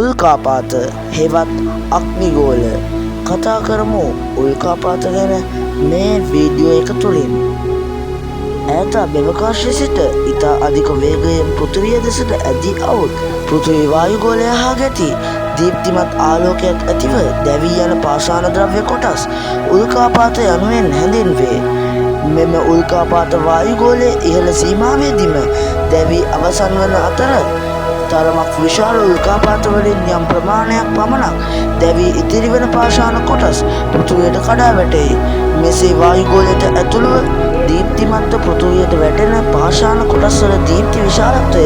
උල්කාපාත හෙවත් අග්නිගෝල කතා කරමු උල්කාපාත ගැන මේ වීඩියෝ එක තුළින්. ඈත බෙවකාශයේ සිට ඉතා අධික වේගයෙන් පෘථිවිය දෙසට ඇදී අවුත් පෘථිවි වායුගෝලය හා ගැටි දීප්තිමත් ආලෝකයක් ඇතිව දැවී යන පාෂාණ ද්‍රව්‍ය කොටස් උල්කාපාත යනුවෙන් හැඳින්වේ. මෙම උල්කාපාත වායුගෝලයේ ඉහළ සීමාවේදීම දැවී අවසන් වන අතර තරමක් විශාල උල්කාපාත වලින් යම් ප්‍රමාණයක් පමණක් දැවී ඉතිරි වන පාෂාණ කොටස් පෘථිවියට කඩා වැටේ. මෙසේ වායුගෝලයට ඇතුළුව දීප්තිමත් පෘථිවියට වැටෙන පාෂාණ කොටස්වල දීප්ති විශාලත්වය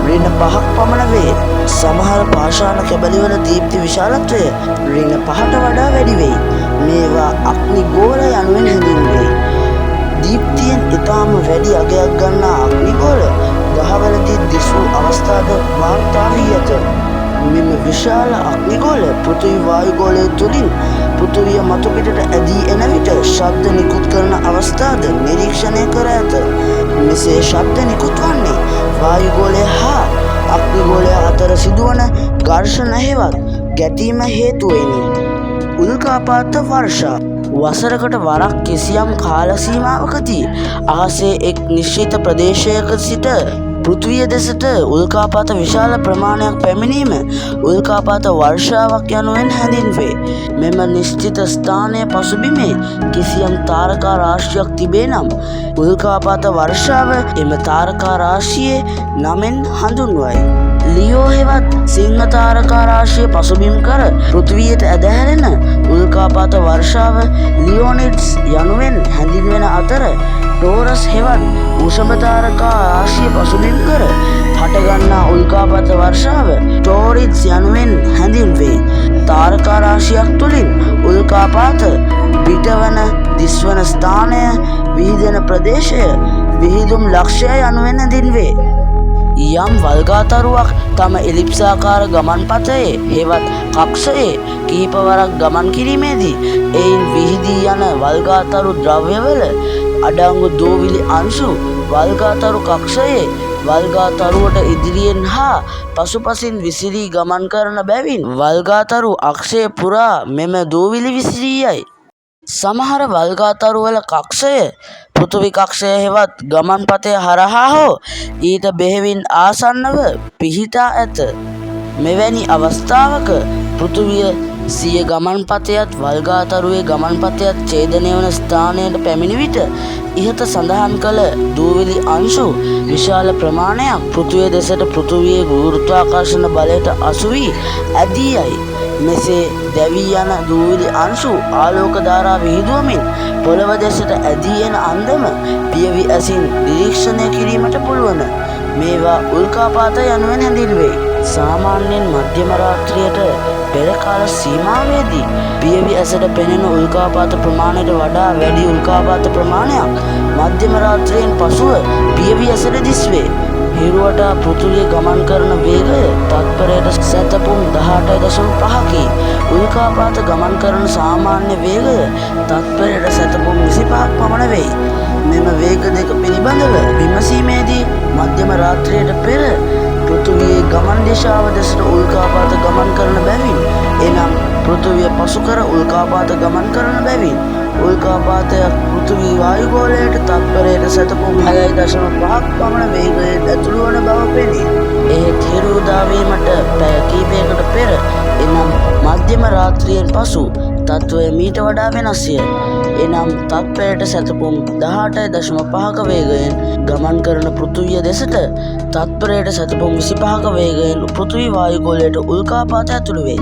ඍණ 5ක් පමණ වේ. සමහර පාෂාණ කැබලිවල දීප්ති විශාලත්වය ඍණ 5ට වඩා වැඩි වෙයි. මේවා අග්නිගෝල යනුවෙන් හැඳින්වේ. දීප්තියෙන් ඉතාම වැඩි අගයක් ගන්නා අග්නිගෝල ගහවලදී දිස්වූ අවස්ථාද වාර්තා වී ඇත. මෙම විශාල අග්නිගෝල පෘථිවි වායුගෝලය තුළින් පෘථිවිය මතුපිටට ඇදී එන විට ශබ්ද නිකුත් කරන අවස්ථාද නිරීක්ෂණය කර ඇත. මෙසේ ශබ්ද නිකුත් වන්නේ වායුගෝලය හා අග්නිගෝලය අතර සිදුවන ඝර්ෂණ හෙවත් ගැටීම හේතුවෙනි. උල්කාපාත වර්ෂා වසරකට වරක් කිසියම් කාල සීමාවකදී අහසේ එක් නිශ්චිත ප්‍රදේශයක සිට පෘථිවිය දෙසට උල්කාපාත විශාල ප්‍රමාණයක් පැමිණීම උල්කාපාත වර්ෂාවක් යනුවෙන් හැඳින්වේ. මෙම නිශ්චිත ස්ථානයේ පසුබිමේ කිසියම් තාරකා රාශියක් තිබේ නම් උල්කාපාත වර්ෂාව එම තාරකා රාශියේ නමෙන් හඳුන්වයි. ලියෝ හෙවත් සිංහ තාරකා රාශිය පසුබිම් කර පෘථිවියට ඇදහැරෙන උල්කාපාත වර්ෂාව ලියෝනිඩ්ස් යනුවෙන් හැඳින්වෙන අතර ටෝරස් හෙවත් වෘෂභ තාරකා රාශිය පසුබිම් කර හටගන්නා උල්කාපාත වර්ෂාව ටෝරිඩ්ස් යනුවෙන් හැඳින්වේ. තාරකා රාශියක් තුළින් උල්කාපාත පිටවන දිස්වන ස්ථානය විහිදෙන ප්‍රදේශය විහිදුම් ලක්ෂ්‍ය යනුවෙන් හැඳින්වේ. යම් වල්ගාතරුවක් තම එලිප්සාකාර ගමන්පථයේ හෙවත් කක්ෂයේ කිහිපවරක් ගමන් කිරීමේදී එයින් විහිදී යන වල්ගාතරු ද්‍රව්‍යවල අඩංගු දූවිලි අංශු වල්ගාතරු කක්ෂයේ වල්ගාතරුවට ඉදිරියෙන් හා පසුපසින් විසිරී ගමන් කරන බැවින් වල්ගාතරු අක්ෂය පුරා මෙම දූවිලි විසිරී යයි. සමහර වල්ගාතරුවල කක්ෂය පෘථිවි කක්ෂය හෙවත් ගමන්පථය හරහා හෝ ඊට බෙහෙවින් ආසන්නව පිහිටා ඇත. මෙවැනි අවස්ථාවක පෘථිවිය සිය ගමන්පථයත් වල්ගාතරුවේ ගමන්පථයත් ඡේදනය වන ස්ථානයට පැමිණි විට ඉහත සඳහන් කළ දූවිලි අංශු විශාල ප්‍රමාණයක් පෘථිවිය දෙසට පෘථිවියේ ගුරුත්වාකර්ෂණ බලයට අසු වී ඇදී යයි. මෙසේ දැවී යන දූවිලි අංශු ආලෝක ධාරා විහිදුවමින් පොළව දෙසට ඇදී එන අන්දම පියවි ඇසින් නිරීක්ෂණය කිරීමට පුළුවන්. මේවා උල්කාපාත යනුවෙන් හැඳින්වේ. සාමාන්‍යයෙන් මධ්‍යම රාත්‍රියට පෙර කාල සීමාවේදී පියවි ඇසට පෙනෙන උල්කාපාත ප්‍රමාණයට වඩා වැඩි උල්කාපාත ප්‍රමාණයක් මධ්‍යම රාත්‍රියෙන් පසුව පියවි ඇසට දිස්වේ. හිරුවට පෘථිවිය ගමන් කරන වේගය තත්පරයට සැතපුම් 18.5කි. උල්කාපාත ගමන් කරන සාමාන්‍ය වේගය තත්පරයට සැතපුම් 25ක් පමණ වෙයි. මෙම වේග දෙක පිළිබඳව විමසීමේදී මධ්‍යම රාත්‍රියට පෙර පෘථිවියේ ගමන් දිශාව දෙසට උල්කාපාත ගමන් කරන බැවින් එනම් පෘථිවිය පසු කර උල්කාපාත ගමන් කරන බැවින් උල්කාපාතයක් පෘථිවි වායුගෝලයට තත්පරයට සැතපුම් 6.5ක් පමණ වේගයෙන් ඇතුළු වන බව පෙනේ. එහෙත් හිරු උදා වීමට පැය කිහිපයකට පෙර එනම් මධ්‍යම රාත්‍රියෙන් පසු තත්ත්වය මීට වඩා වෙනස්ය. එනම් තත්පරයට සැතපුම් 18.5ක වේගයෙන් ගමන් කරන පෘථිවිය දෙසට තත්පරයට සැතපුම් 25ක වේගයෙන් පෘථිවි වායුගෝලයට උල්කාපාත ඇතුළු වේ.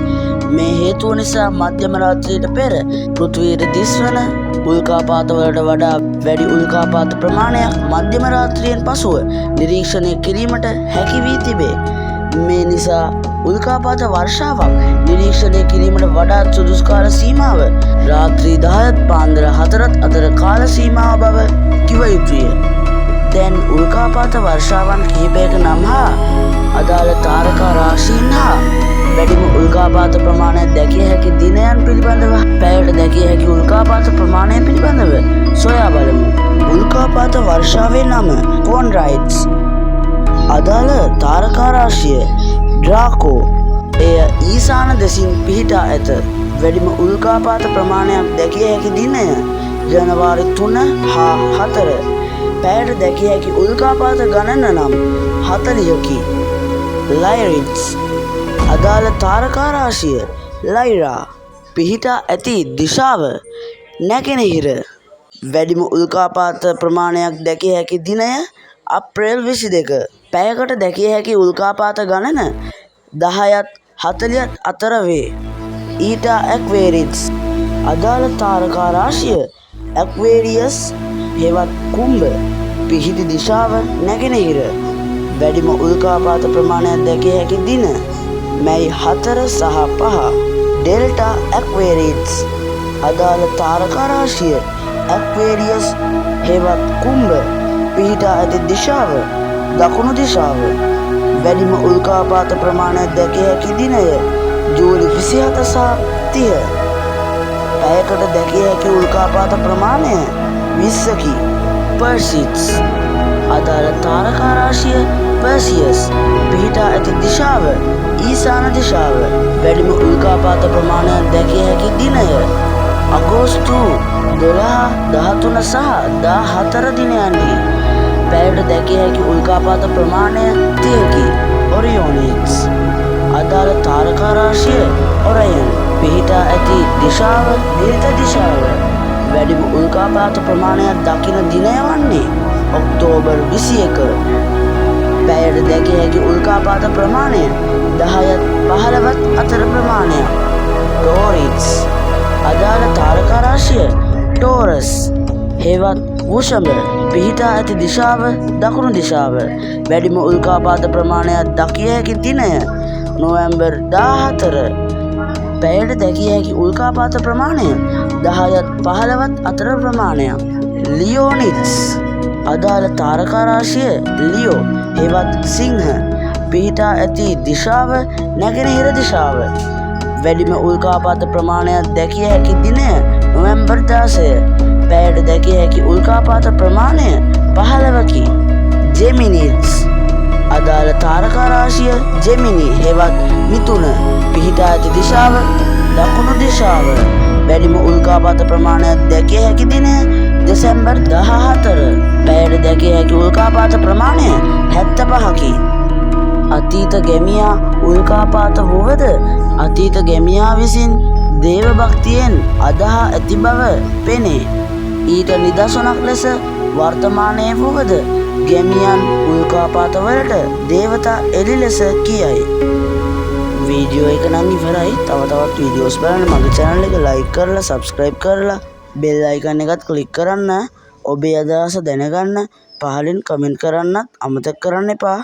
මේ හේතුව නිසා මධ්‍යම රාත්‍රියට පෙර පෘථිවියට දිස්වන උල්කාපාතවලට වඩා වැඩි උල්කාපාත ප්‍රමාණයක් මධ්‍යම රාත්‍රියෙන් පසුව නිරීක්ෂණය කිරීමට හැකි වී තිබේ. මේ නිසා උල්කාපාත වර්ෂාවක් නිරීක්ෂණය කිරීමට වඩාත් සුදුසු කාල සීමාව රාත්‍රී 10ත් පාන්දර 4ත් අතර කාල සීමාව බව කිව යුතුය. දැන් උල්කාපාත වර්ෂාවන් කිහිපයක නම් හා අදාළ තාරකා රාශීන් හා වැඩිම උල්කාපාත ප්‍රමාණය දැකිය හැකි දිනයන් පිළිබඳව පැයට දැකිය හැකි උල්කාපාත ප්‍රමාණය පිළිබඳව සොයා බලමු. උල්කාපාත වර්ෂාවේ නම කොන්රයිඩ්ස්. අදාළ තාරකා රාශිය ඩ්‍රාකෝ. එය ඊසාන දෙසින් පිහිටා ඇත. වැඩිම උල්කාපාත ප්‍රමාණයක් දැකිය හැකි දිනය ජනවාරි 3 හා 4. පැයට දැකිය හැකි උල්කාපාත ගණන නම් 40කි. ලයිරිඩ්ස් අදාළ තාරකා රාශිය ලයිරා. පිහිටා ඇති දිශාව නැගෙනහිර. වැඩිම උල්කාපාත ප්‍රමාණයක් දැකිය හැකි දිනය අප්‍රේල් 22. පැයකට දැකිය හැකි උල්කාපාත ගණන 10ත් 40ත් අතර වේ. ඊටා ඇක්වේරියස් අදාළ තාරකා රාශිය ඇක්වේරියස් හෙවත් කුම්භ. පිහිටි දිශාව නැගෙනහිර. වැඩිම උල්කාපාත ප්‍රමාණයක් දැකිය හැකි දින මැයි 4 සහ 5. ඩෙල්ටා ඇක්වේරියස් අදාළ තාරකා රාශිය ඇක්වේරියස් හෙවත් කුම්භ. පිහිටා ඇති දිශාව දකුණු දිශාව. වැඩිම උල්කාපාත ප්‍රමාණයක් දැකිය හැකි දිනය ජූලි 27 සහ 30. පැයකට දැකිය හැකි උල්කාපාත ප්‍රමාණය 20කි. පර්සිඩ්ස් අදාළ තාරකා රාශිය පර්සියස්. පිහිටා ඇති දිශාව ඊසාන දිශාව. වැඩිම උල්කාපාත ප්‍රමාණයක් දැකිය හැකි දිනය අගෝස්තු 12, 13 සහ 14 දිනයන්හි. පැයට දැකිය හැකි උල්කාපාත ප්‍රමාණය 30කි. ඔරියෝනික්ස් අදාළ තාරකා රාශිය ඔරයන්. පිහිටා ඇති දිශාව නිරිත දිශාව. වැඩිම උල්කාපාත ප්‍රමාණයක් දකින දිනය වන්නේ ඔක්තෝබර් 21. පැයට දැකිය හැකි උල්කාපාත ප්‍රමාණය 10ත් 15ත් අතර ප්‍රමාණයක්. ටෝරිස් අදාළ තාරකා රාශිය ටෝරස් හෙවත් වෘෂභ. පිහිටා ඇති දිශාව දකුණු දිශාව. වැඩිම උල්කාපාත ප්‍රමාණයක් දකිය හැකි දිනය නොවැම්බර් 14. පැයට දැකිය හැකි උල්කාපාත ප්‍රමාණය 10ත් 15ත් අතර ප්‍රමාණයක්. ලියෝනික්ස් අදාළ තාරකා රාශිය ලියෝ හෙවත් සිංහ. පිහිටා ඇති දිශාව නැගෙනහිර දිශාව. වැඩිම උල්කාපාත ප්‍රමාණයක් දැකිය හැකි දිනය නොවැම්බර් 16. පැයට දැකිය හැකි උල්කාපාත ප්‍රමාණය 15කි. ජෙමිනිස් අදාළ තාරකා රාශිය ජෙමිනි හෙවත් මිථුන. පිහිටා ඇති දිශාව දකුණු දිශාව. වැඩිම උල්කාපාත ප්‍රමාණයක් දැකිය හැකි දිනය දෙසැම්බර් 14. පැයට දැකිය හැකි උල්කාපාත ප්‍රමාණය 75කි. අතීත ගැමියා උල්කාපාත වුවද අතීත ගැමියා විසින් දේව භක්තියෙන් අදහා ඇති බව පෙනේ. ඊට නිදසුනක් ලෙස වර්තමානයේ වුවද ගැමියන් උල්කාපාතවලට දේවතා එළි ලෙස කියයි. වීඩියෝ එක නම් ඉවරයි. තව තවත් වීඩියෝස් බලන්න මගේ channel එක like කරලා subscribe කරලා bell icon එකත් click කරන්න. ඔබේ අදහස දැනගන්න පහලින් comment කරන්නත් අමතක කරන්න එපා.